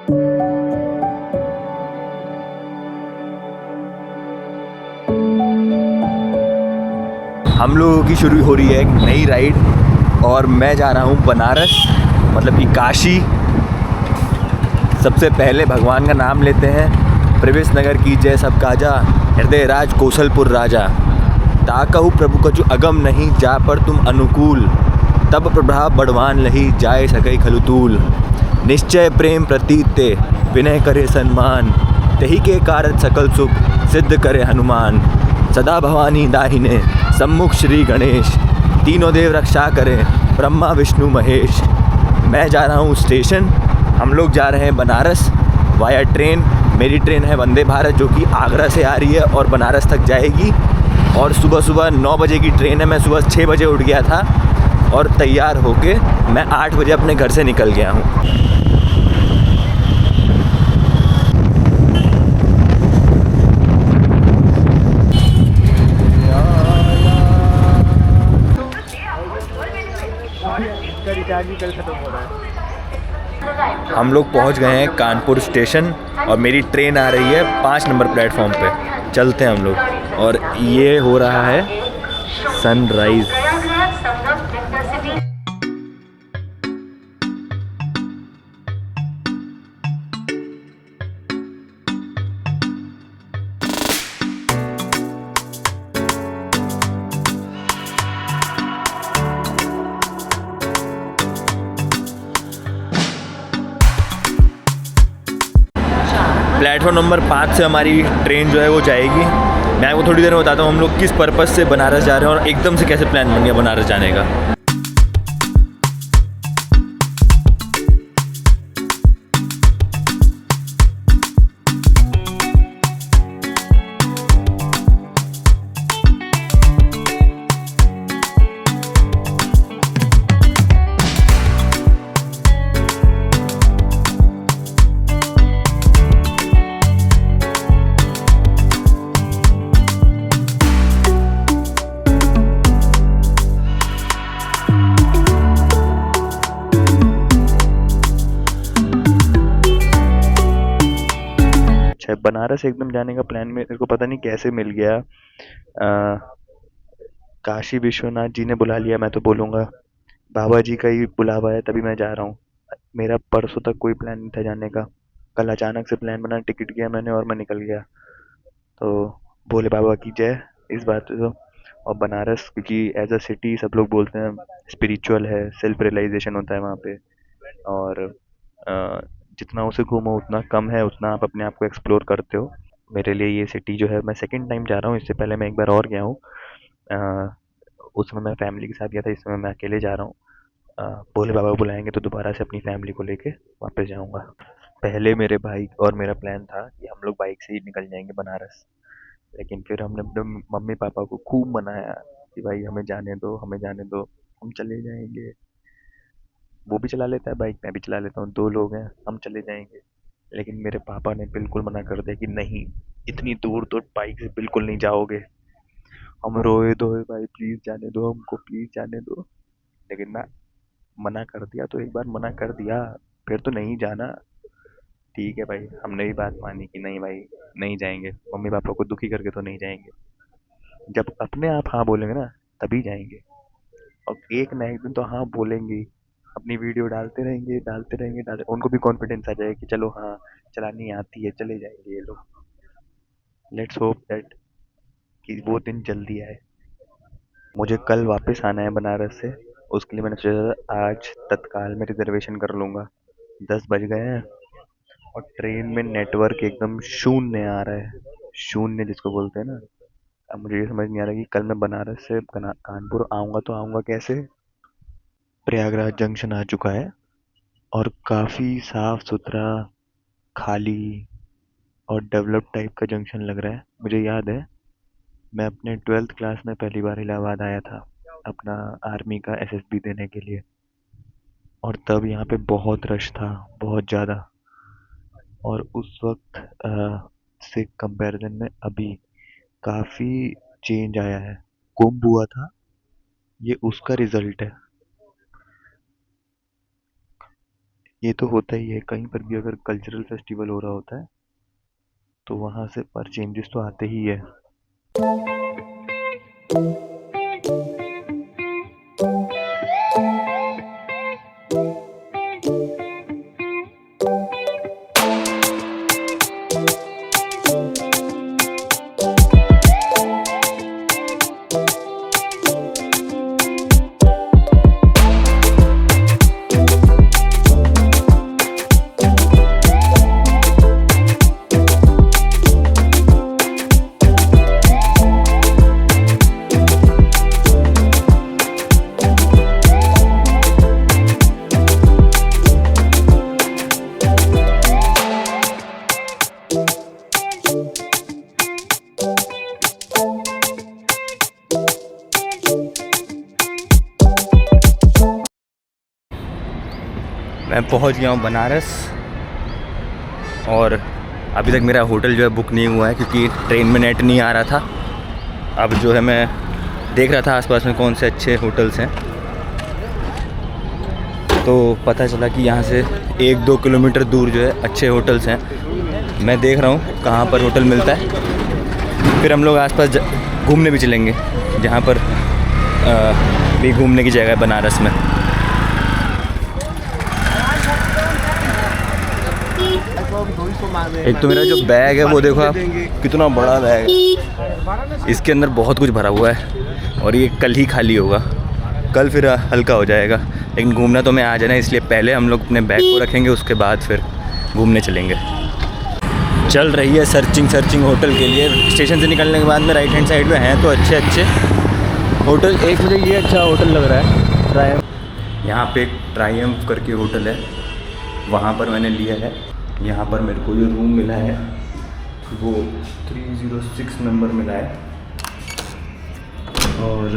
हम लोगों की शुरू हो रही है एक नई राइड और मैं जा रहा हूँ बनारस, मतलब कि काशी। सबसे पहले भगवान का नाम लेते हैं। प्रवेश नगर की जय सब काजा, हृदय राज कौशलपुर राजा। ताकहु प्रभु कछु अगम नहीं, जा पर तुम अनुकूल। तब प्रभाव बड़वान लही, जाए सके खलुतूल। निश्चय प्रेम प्रतीत ते, विनय करे सन्मान। तही के कारण सकल सुख, सिद्ध करे हनुमान। सदा भवानी दाहिने, सम्मुख श्री गणेश। तीनों देव रक्षा करें, ब्रह्मा विष्णु महेश। मैं जा रहा हूँ स्टेशन। हम लोग जा रहे हैं बनारस वाया ट्रेन। मेरी ट्रेन है वंदे भारत, जो कि आगरा से आ रही है और बनारस तक जाएगी। और सुबह सुबह 9 बजे की ट्रेन है। मैं सुबह 6 बजे उठ गया था और तैयार होके मैं 8 बजे अपने घर से निकल गया हूँ। हम लोग पहुंच गए हैं कानपुर स्टेशन और मेरी ट्रेन आ रही है 5 नंबर प्लेटफॉर्म पे। चलते हैं हम लोग। और ये हो रहा है सनराइज। प्लेटफॉर्म नंबर 5 से हमारी ट्रेन जो है वो जाएगी। मैं आपको थोड़ी देर में बताता हूँ हम लोग किस पर्पज़ से बनारस जा रहे हैं और एकदम से कैसे प्लान बन गया बनारस जाने का। बनारस एकदम जाने का प्लान मेरे को पता नहीं कैसे मिल गया। काशी विश्वनाथ जी ने बुला लिया मैं तो बोलूँगा। बाबा जी का ही बुलावा है तभी मैं जा रहा हूँ। मेरा परसों तक कोई प्लान नहीं था जाने का। कल अचानक से प्लान बना, टिकट किया मैंने और मैं निकल गया। तो भोले बाबा की जय इस बात पे तो। और बनारस क्योंकि एज अ सिटी सब लोग बोलते हैं स्पिरिचुअल है, सेल्फ रियलाइजेशन होता है वहाँ पे। और अ, जितना उसे घूमो उतना कम है, उतना आप अपने आप को एक्सप्लोर करते हो। मेरे लिए ये सिटी जो है, मैं सेकंड टाइम जा रहा हूँ। इससे पहले मैं एक बार और गया हूँ। अ, उसमें मैं फैमिली के साथ गया था, इसमें मैं अकेले जा रहा हूँ। भोले बाबा बुलाएंगे तो दोबारा से अपनी फैमिली को लेके वापस जाऊंगा। पहले मेरे भाई और मेरा प्लान था कि हम लोग बाइक से ही निकल जाएंगे बनारस। लेकिन फिर हमने अपने मम्मी पापा को खूब मनाया कि भाई हमें जाने दो, हमें जाने दो, हम चले जाएंगे। वो भी चला लेता है बाइक, मैं भी चला लेता हूँ, 2 लोग हैं, हम चले जाएंगे। लेकिन मेरे पापा ने बिल्कुल मना कर दिया कि नहीं, इतनी दूर तो बाइक से बिल्कुल नहीं जाओगे। हम रोए धोए, भाई प्लीज जाने दो हमको, प्लीज जाने दो। लेकिन ना, मना कर दिया तो एक बार मना कर दिया, फिर तो नहीं जाना। ठीक है भाई, हमने भी बात मानी कि नहीं भाई, नहीं जाएंगे। मम्मी पापा को दुखी करके तो नहीं जाएंगे। जब अपने आप हाँ बोलेंगे ना, तभी जाएंगे। और एक ना एक दिन तो हाँ बोलेंगे ही। अपनी वीडियो डालते रहेंगे, डालते रहेंगे, डालते, उनको भी कॉन्फिडेंस आ जाएगा कि चलो हाँ, चलानी आती है, चले जाएंगे ये लोग। लेट्स होप दैट कि वो दिन जल्दी आए। मुझे कल वापस आना है बनारस से। उसके लिए मैंने सोचा था आज तत्काल में रिजर्वेशन कर लूँगा। 10 बज गए हैं और ट्रेन में नेटवर्क एकदम शून्य आ रहा है। शून्य जिसको बोलते हैं ना। अब मुझे ये समझ नहीं आ रहा कि कल मैं बनारस से कानपुर आऊँगा तो आऊँगा कैसे। प्रयागराज जंक्शन आ चुका है और काफ़ी साफ सुथरा, खाली और डेवलप टाइप का जंक्शन लग रहा है। मुझे याद है मैं अपने 12th क्लास में पहली बार इलाहाबाद आया था अपना आर्मी का एसएसबी देने के लिए। और तब यहाँ पे बहुत रश था, बहुत ज़्यादा। और उस वक्त से कंपैरिजन में अभी काफ़ी चेंज आया है। कुंभ हुआ था, ये उसका रिजल्ट है। ये तो होता ही है, कहीं पर भी अगर कल्चरल फेस्टिवल हो रहा होता है तो वहाँ से पर चेंजेस तो आते ही है। मैं पहुंच गया हूँ बनारस और अभी तक मेरा होटल जो है बुक नहीं हुआ है क्योंकि ट्रेन में नेट नहीं आ रहा था। अब जो है मैं देख रहा था आसपास में कौन से अच्छे होटल्स हैं, तो पता चला कि यहाँ से 1-2 किलोमीटर दूर जो है अच्छे होटल्स हैं। मैं देख रहा हूँ कहाँ पर होटल मिलता है, फिर हम लोग आसपास घूमने भी चलेंगे जहाँ पर भी घूमने की जगह है बनारस में। एक तो मेरा जो बैग है वो देखो आप, कितना बड़ा बैग है, इसके अंदर बहुत कुछ भरा हुआ है और ये कल ही खाली होगा, कल फिर हल्का हो जाएगा। लेकिन घूमना तो मैं आज है ना, इसलिए पहले हम लोग अपने बैग को रखेंगे, उसके बाद फिर घूमने चलेंगे। चल रही है सर्चिंग होटल के लिए। स्टेशन से निकलने के बाद में राइट हैंड साइड में हैं तो अच्छे होटल। एक मुझे ये अच्छा होटल लग रहा है, ट्रायम्फ। यहाँ पे एक ट्रायम्फ करके होटल है, वहाँ पर मैंने लिया है। यहाँ पर मेरे को जो रूम मिला है वो 306 नंबर मिला है और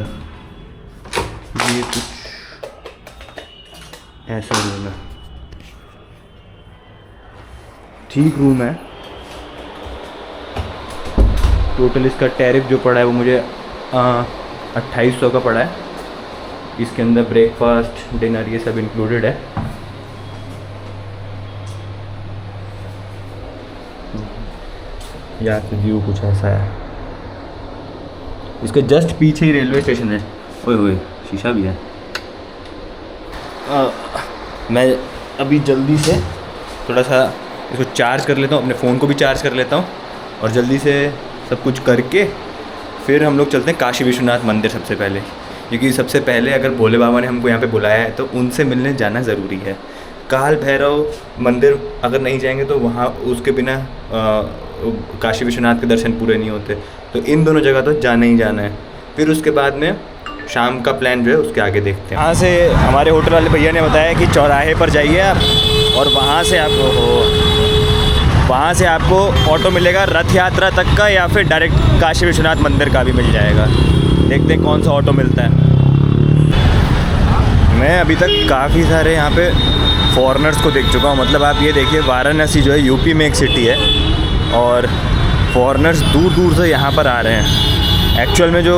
ये कुछ ऐसा रूम है, ठीक रूम है। टोटल इसका टैरिफ जो पड़ा है वो मुझे 2800 का पड़ा है। इसके अंदर ब्रेकफास्ट डिनर ये सब इंक्लूडेड है। यहाँ से व्यू कुछ ऐसा है, इसके जस्ट पीछे ही रेलवे स्टेशन है। ओए शीशा भी है। मैं अभी जल्दी से थोड़ा सा इसको चार्ज कर लेता हूँ, अपने फ़ोन को भी चार्ज कर लेता हूँ और जल्दी से सब कुछ करके फिर हम लोग चलते हैं काशी विश्वनाथ मंदिर सबसे पहले, क्योंकि सबसे पहले अगर भोले बाबा ने हमको यहाँ पे बुलाया है तो उनसे मिलने जाना ज़रूरी है। काल भैरव मंदिर अगर नहीं जाएंगे तो वहाँ उसके बिना काशी विश्वनाथ के दर्शन पूरे नहीं होते। तो इन दोनों जगह तो जाना ही जाना है। फिर उसके बाद में शाम का प्लान जो है उसके आगे देखते हैं। यहाँ से हमारे होटल वाले भैया ने बताया कि चौराहे पर जाइए आप और वहाँ से आपको ऑटो मिलेगा रथ यात्रा तक का, या फिर डायरेक्ट काशी विश्वनाथ मंदिर का भी मिल जाएगा। देखते हैं कौन सा ऑटो मिलता है। मैं अभी तक काफ़ी सारे यहाँ पे फॉरेनर्स को देख चुका हूँ। मतलब आप ये देखिए, वाराणसी जो है यूपी में एक सिटी है और फॉरेनर्स दूर दूर से यहाँ पर आ रहे हैं। एक्चुअल में जो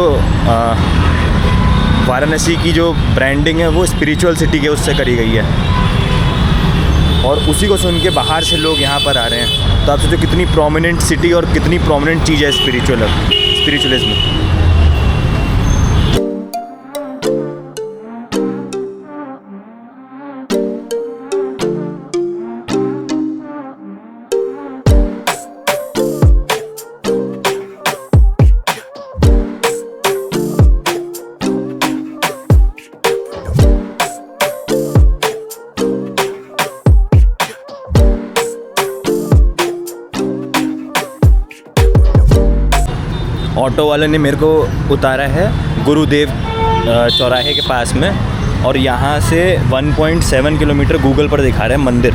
वाराणसी की जो ब्रांडिंग है वो स्पिरिचुअल सिटी के उससे करी गई है और उसी को सुन के बाहर से लोग यहाँ पर आ रहे हैं। तो आप सोचो कितनी प्रोमिनेंट सिटी और कितनी प्रोमिनेंट चीज़ है स्पिरिचुअलिज्म। ऑटो वाले ने मेरे को उतारा है गुरुदेव चौराहे के पास में और यहाँ से 1.7 किलोमीटर गूगल पर दिखा रहा है मंदिर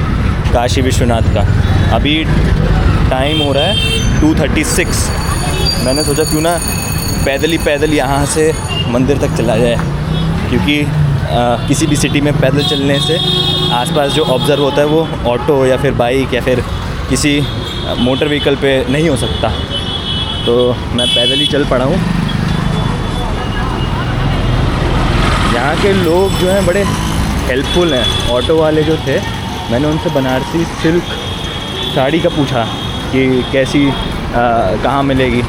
काशी विश्वनाथ का। अभी टाइम हो रहा है 2:36। मैंने सोचा क्यों ना पैदल यहाँ से मंदिर तक चला जाए, क्योंकि किसी भी सिटी में पैदल चलने से आसपास जो ऑब्ज़र्व होता है वो ऑटो या फिर बाइक या फिर किसी मोटर व्हीकल पे नहीं हो सकता। तो मैं पैदल ही चल पड़ा हूँ। यहाँ के लोग जो हैं बड़े हेल्पफुल हैं। ऑटो वाले जो थे मैंने उनसे बनारसी सिल्क साड़ी का पूछा कि कैसी कहाँ मिलेगी।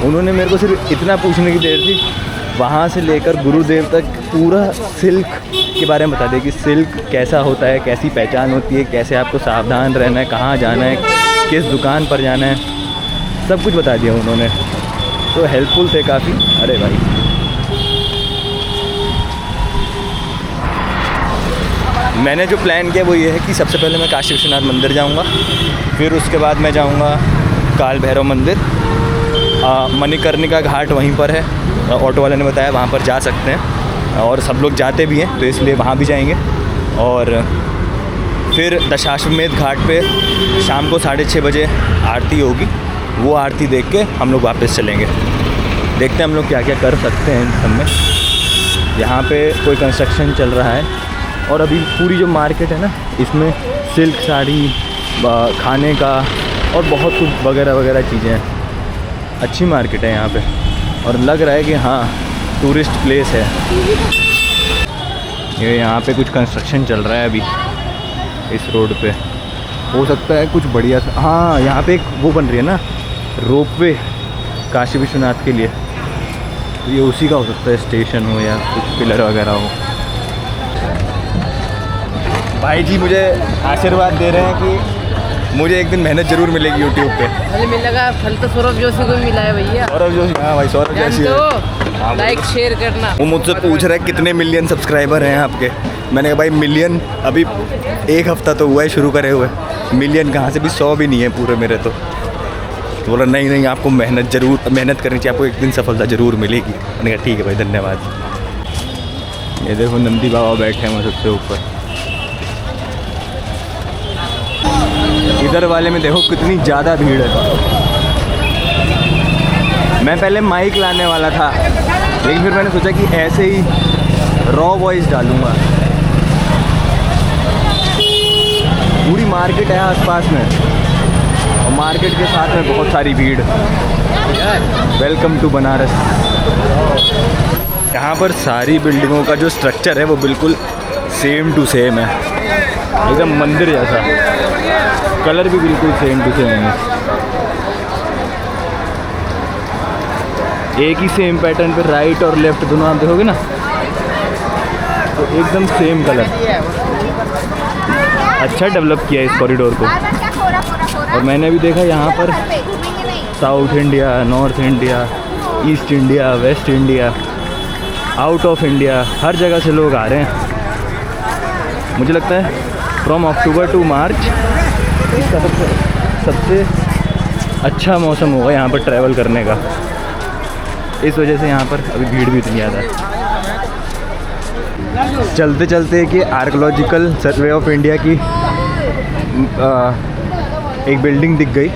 उन्होंने मेरे को सिर्फ इतना पूछने की देर थी, वहाँ से लेकर गुरुदेव तक पूरा सिल्क के बारे में बता दिया कि सिल्क कैसा होता है, कैसी पहचान होती है, कैसे आपको सावधान रहना है, कहाँ जाना है, किस दुकान पर जाना है, सब कुछ बता दिया उन्होंने। तो हेल्पफुल थे काफ़ी। अरे भाई मैंने जो प्लान किया वो ये है कि सबसे पहले मैं काशी विश्वनाथ मंदिर जाऊंगा, फिर उसके बाद मैं जाऊंगा काल भैरव मंदिर। मणिकर्णिका घाट वहीं पर है, ऑटो वाले ने बताया वहाँ पर जा सकते हैं और सब लोग जाते भी हैं, तो इसलिए वहाँ भी जाएंगे। और फिर दशाश्वमेध घाट पे शाम को 6:30 बजे आरती होगी, वो आरती देख के हम लोग वापस चलेंगे। देखते हैं हम लोग क्या क्या कर सकते हैं इन सब में। यहाँ पे कोई कंस्ट्रक्शन चल रहा है और अभी पूरी जो मार्केट है ना, इसमें सिल्क साड़ी, खाने का और बहुत कुछ वगैरह वगैरह चीज़ें हैं। अच्छी मार्केट है यहाँ पे और लग रहा है कि हाँ टूरिस्ट प्लेस है ये। यहाँ पे कुछ कंस्ट्रक्शन चल रहा है अभी इस रोड पे, हो सकता है कुछ बढ़िया सा। हाँ यहाँ पे एक वो बन रही है ना रोपवे काशी विश्वनाथ के लिए, तो ये उसी का हो सकता है, स्टेशन हो या कुछ पिलर वगैरह हो। भाई जी मुझे आशीर्वाद दे रहे हैं कि मुझे एक दिन मेहनत जरूर मिलेगी यूट्यूब पे। फल मिलेगा, फल तो सौरभ जोशी को मिला है भैया। सौरभ जोशी, हाँ भाई सौरभ जोशी है। लाइक शेयर करना। वो मुझसे पूछ रहा है कितने मिलियन सब्सक्राइबर हैं आपके। मैंने कहा भाई मिलियन अभी 1 हफ्ता तो हुआ है शुरू करे हुए, मिलियन कहाँ से, भी 100 भी नहीं है पूरे मेरे तो बोला नहीं आपको मेहनत करनी चाहिए, आपको एक दिन सफलता ज़रूर मिलेगी। मैंने कहा ठीक है भाई धन्यवाद। ये देखो नंदी बाबा बैठे हैं सबसे ऊपर। इधर वाले में देखो कितनी ज़्यादा भीड़ है। मैं पहले माइक लाने वाला था, लेकिन फिर मैंने सोचा कि ऐसे ही रॉ वॉइस डालूँगा। पूरी मार्केट है आसपास में और मार्केट के साथ में बहुत सारी भीड़। Welcome to Banaras. यहाँ पर सारी बिल्डिंगों का जो स्ट्रक्चर है वो बिल्कुल सेम टू सेम है, एकदम मंदिर जैसा। कलर भी बिल्कुल सेम टू सेम है, एक ही सेम पैटर्न पे राइट और लेफ्ट दोनों आप देखोगे ना तो एकदम सेम कलर। अच्छा डेवलप किया इस कॉरिडोर को। और मैंने भी देखा यहाँ पर South India, North India, East India, West India, out of India, हर जगह से लोग आ रहे हैं। मुझे लगता है फ्रॉम अक्टूबर टू मार्च इसका सबसे अच्छा मौसम होगा यहाँ पर ट्रैवल करने का। इस वजह से यहाँ पर अभी भीड़ भी इतनी ज़्यादा है। चलते चलते कि आर्कोलॉजिकल सर्वे ऑफ इंडिया की एक बिल्डिंग दिख गई।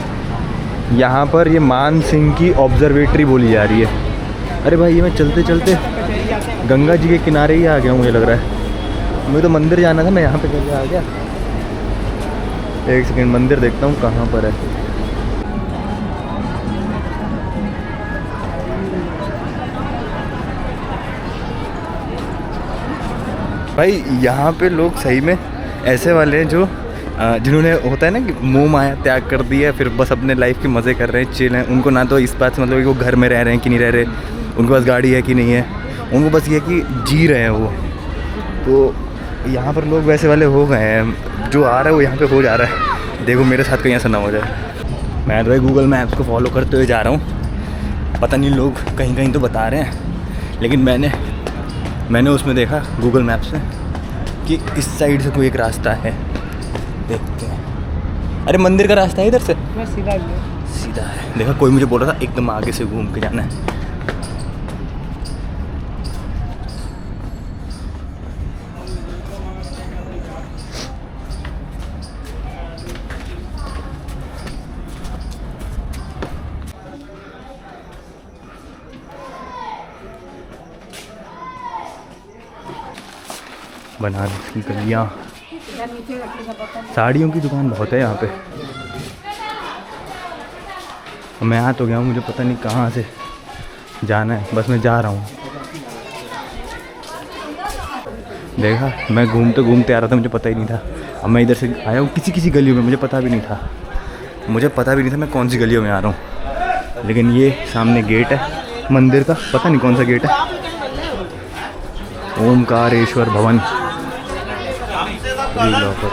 यहाँ पर ये मान सिंह की ऑब्जर्वेटरी बोली जा रही है। अरे भाई ये मैं चलते चलते गंगा जी के किनारे ही आ गया हूँ, मुझे लग रहा है। मुझे तो मंदिर जाना था, मैं यहाँ पे कैसे आ गया। एक सेकंड मंदिर देखता हूँ कहाँ पर है। भाई यहाँ पे लोग सही में ऐसे वाले हैं जो जिन्होंने होता है ना कि मोह माया त्याग कर दिया, फिर बस अपने लाइफ के मज़े कर रहे हैं, चिल हैं। उनको ना तो इस बात से मतलब कि वो घर में रह रहे हैं कि नहीं रह रहे, उनके पास गाड़ी है कि नहीं है, उनको बस ये कि जी रहे हैं वो। तो यहाँ पर लोग वैसे वाले हो गए हैं, जो आ रहा है वो यहाँ पे हो जा रहा है। देखो मेरे साथ कहीं ऐसा ना हो जाए। मैं तो भाई गूगल मैप्स को फॉलो करते हुए जा रहा हूँ। पता नहीं लोग कहीं कहीं तो बता रहे हैं, लेकिन मैंने उसमें देखा गूगल मैप्स में कि इस साइड से कोई एक रास्ता है, देखते हैं। अरे मंदिर का रास्ता है इधर से, सीधा है। देखा कोई मुझे बोल रहा था एकदम आगे से घूम के जाना है। बनारस की गलियाँ, साड़ियों की दुकान बहुत है यहाँ पे। मैं आ तो गया हूँ, मुझे पता नहीं कहाँ से जाना है, बस मैं जा रहा हूँ। देखा मैं घूमते घूमते आ रहा था, मुझे पता ही नहीं था अब मैं इधर से आया हूँ किसी किसी गलियों में, मुझे पता भी नहीं था मैं कौन सी गलियों में आ रहा हूँ। लेकिन ये सामने गेट है मंदिर का, पता नहीं कौन सा गेट है, ओमकारेश्वर भवन फ्री लॉकर।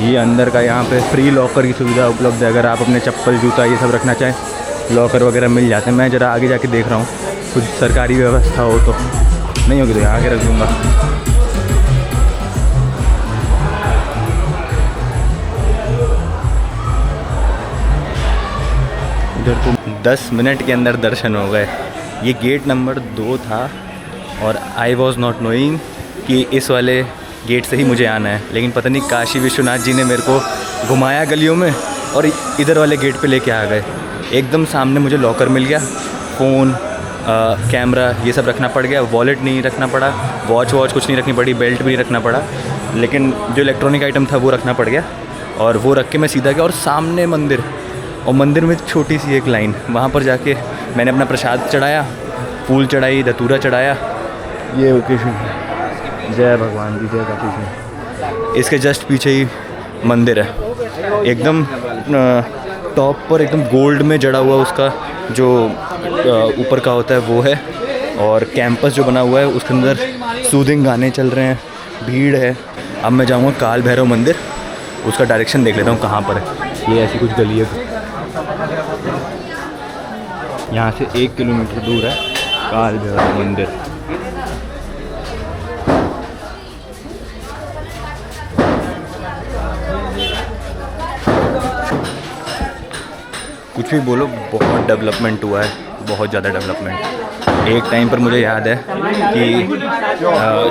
ये अंदर का यहाँ पे फ्री लॉकर की सुविधा उपलब्ध है। अगर आप अपने चप्पल जूता ये सब रखना चाहें, लॉकर वगैरह मिल जाते हैं। मैं ज़रा आगे जाके देख रहा हूँ, कुछ सरकारी व्यवस्था हो तो, नहीं होगी तो यहाँ आके रख दूँगा। इधर तो 10 मिनट के अंदर दर्शन हो गए। ये गेट नंबर 2 था और आई वॉज नॉट नोइंग कि इस वाले गेट से ही मुझे आना है, लेकिन पता नहीं काशी विश्वनाथ जी ने मेरे को घुमाया गलियों में और इधर वाले गेट पे लेके आ गए। एकदम सामने मुझे लॉकर मिल गया, फ़ोन कैमरा ये सब रखना पड़ गया, वॉलेट नहीं रखना पड़ा, वॉच कुछ नहीं रखनी पड़ी, बेल्ट भी नहीं रखना पड़ा, लेकिन जो इलेक्ट्रॉनिक आइटम था वो रखना पड़ गया। और वो रख के मैं सीधा गया और सामने मंदिर, और मंदिर में छोटी सी एक लाइन, वहाँ पर जाके मैंने अपना प्रसाद चढ़ाया, फूल चढ़ाई, धतूरा चढ़ाया। ये ओकेशन, जय भगवान जी, जय काशी। इसके जस्ट पीछे ही मंदिर है, एकदम टॉप पर एकदम गोल्ड में जड़ा हुआ उसका जो ऊपर का होता है वो है। और कैंपस जो बना हुआ है उसके अंदर सूदिंग गाने चल रहे हैं, भीड़ है। अब मैं जाऊँगा काल भैरव मंदिर, उसका डायरेक्शन देख लेता हूँ कहाँ पर है। ये ऐसी कुछ गली है, यहाँ से 1 किलोमीटर दूर है काल भैरव मंदिर। कुछ भी बोलो, बहुत डेवलपमेंट हुआ है, बहुत ज़्यादा डेवलपमेंट। एक टाइम पर मुझे याद है कि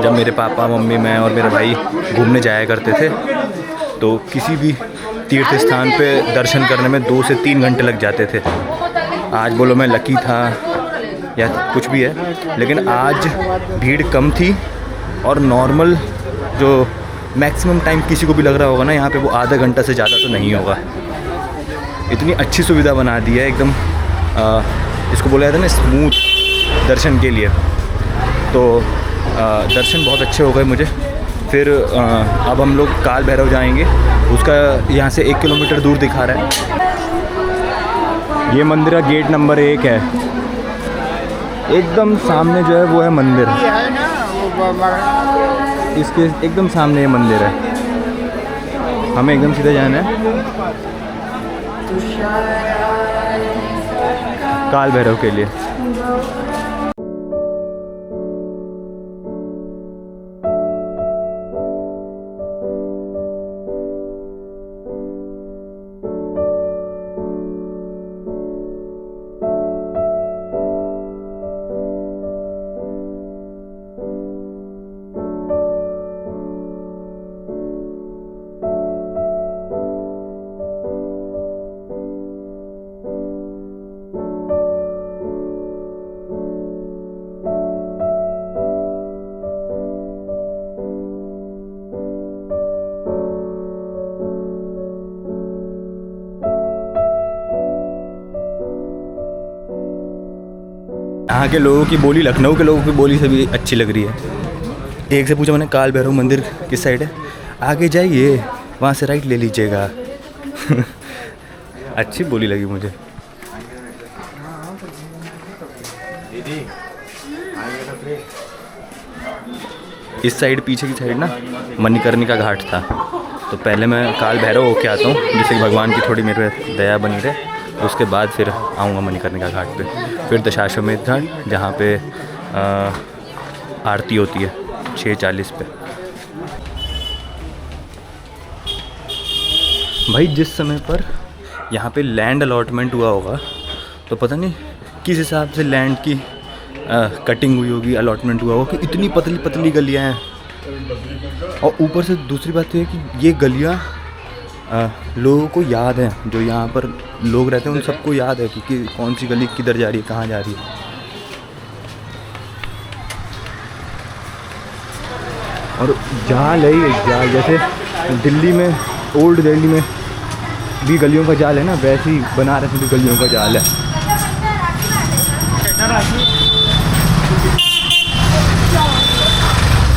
जब मेरे पापा मम्मी मैं और मेरा भाई घूमने जाया करते थे तो किसी भी तीर्थ स्थान पे दर्शन करने में 2 से 3 घंटे लग जाते थे। आज बोलो मैं लकी था या कुछ भी है, लेकिन आज भीड़ कम थी और नॉर्मल जो मैक्सिमम टाइम किसी को भी लग रहा होगा ना यहाँ पे, वो आधा घंटा से ज़्यादा तो नहीं होगा। इतनी अच्छी सुविधा बना दी है एकदम, इसको बोला जाता है ना स्मूथ दर्शन के लिए। तो दर्शन बहुत अच्छे हो गए मुझे। फिर अब हम लोग काल भैरव जाएंगे, उसका यहाँ से 1 किलोमीटर दूर दिखा रहा है। ये मंदिर का गेट नंबर 1 है, एकदम सामने जो है वो है मंदिर, इसके एकदम सामने ये मंदिर है। हमें एकदम सीधे जाना है काल भैरव के लिए। यहाँ के लोगों की बोली लखनऊ के लोगों की बोली से भी अच्छी लग रही है। एक से पूछा मैंने काल भैरव मंदिर किस साइड है, आगे जाइए वहाँ से राइट ले लीजिएगा। अच्छी बोली लगी मुझे। इस साइड पीछे की साइड ना मणिकर्णिका घाट था, तो पहले मैं काल भैरव होके आता हूँ जिससे भगवान की थोड़ी मेरे पे दया बनी रहे। उसके बाद फिर आऊँगा मणिकर्णिका घाट पे, फिर दशाश्वमेध घाट जहाँ पे आरती होती है 6:40 पे। भाई जिस समय पर यहाँ पे लैंड अलॉटमेंट हुआ होगा तो पता नहीं किस हिसाब से लैंड की कटिंग हुई होगी, अलॉटमेंट हुआ होगा कि इतनी पतली पतली गलियाँ हैं। और ऊपर से दूसरी बात ये है कि ये गलियाँ लोगों को याद है, जो यहाँ पर लोग रहते हैं उन सबको याद है कि कौन सी गली किधर जा रही है, कहाँ जा रही है। और जाल है ये जाल, जैसे दिल्ली में ओल्ड दिल्ली में भी गलियों का जाल है ना, वैसे ही बनारस में भी गलियों का जाल है।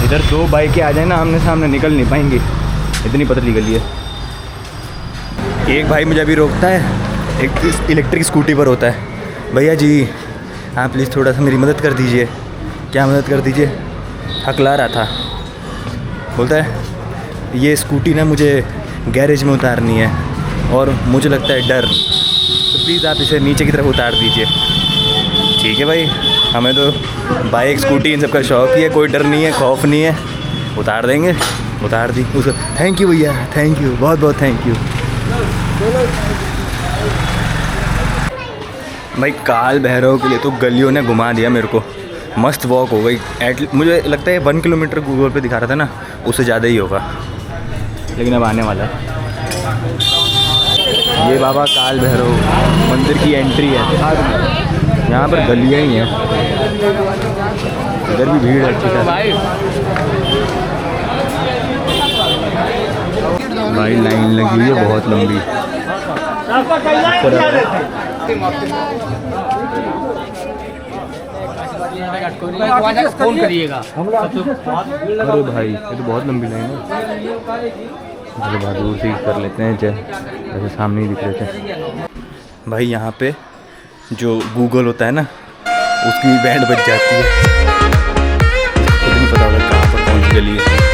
इधर 2 बाइकें आ जाए ना आमने सामने, निकल नहीं पाएंगी, इतनी पतली गली है। एक भाई मुझे अभी रोकता है, एक इलेक्ट्रिक स्कूटी पर होता है, भैया जी आप प्लीज़ थोड़ा सा मेरी मदद कर दीजिए। क्या मदद कर दीजिए? हकला रहा था, बोलता है ये स्कूटी ना मुझे गैरेज में उतारनी है और मुझे लगता है डर, तो प्लीज़ आप इसे नीचे की तरफ उतार दीजिए। ठीक है भाई, हमें तो बाइक स्कूटी इन सब का शौक़ ही है, कोई डर नहीं है, खौफ नहीं है, उतार देंगे। उतार दी उसको। थैंक यू भैया, थैंक यू, बहुत बहुत थैंक यू। भाई काल भैरव के लिए तो गलियों ने घुमा दिया मेरे को, मस्त वॉक हो गई। मुझे लगता है 1 किलोमीटर गूगल पे दिखा रहा था ना, उससे ज़्यादा ही होगा, लेकिन अब आने वाला है। ये बाबा काल भैरव मंदिर की एंट्री है, यहाँ पर गलियाँ ही हैं, इधर भी भीड़ है अच्छी खासी। भाई लाइन लगी हुई है बहुत लंबी। फोन करिएगा। अरे भाई ये तो बहुत लंबी लाइन है। चलो बहुत दूर से ही कर लेते हैं, जैसे सामने ही दिख रहे थे। भाई यहाँ पे जो गूगल होता है ना, उसकी बैंड बज जाती है, खुद नहीं पता होता कहाँ पर कौन सी गली है।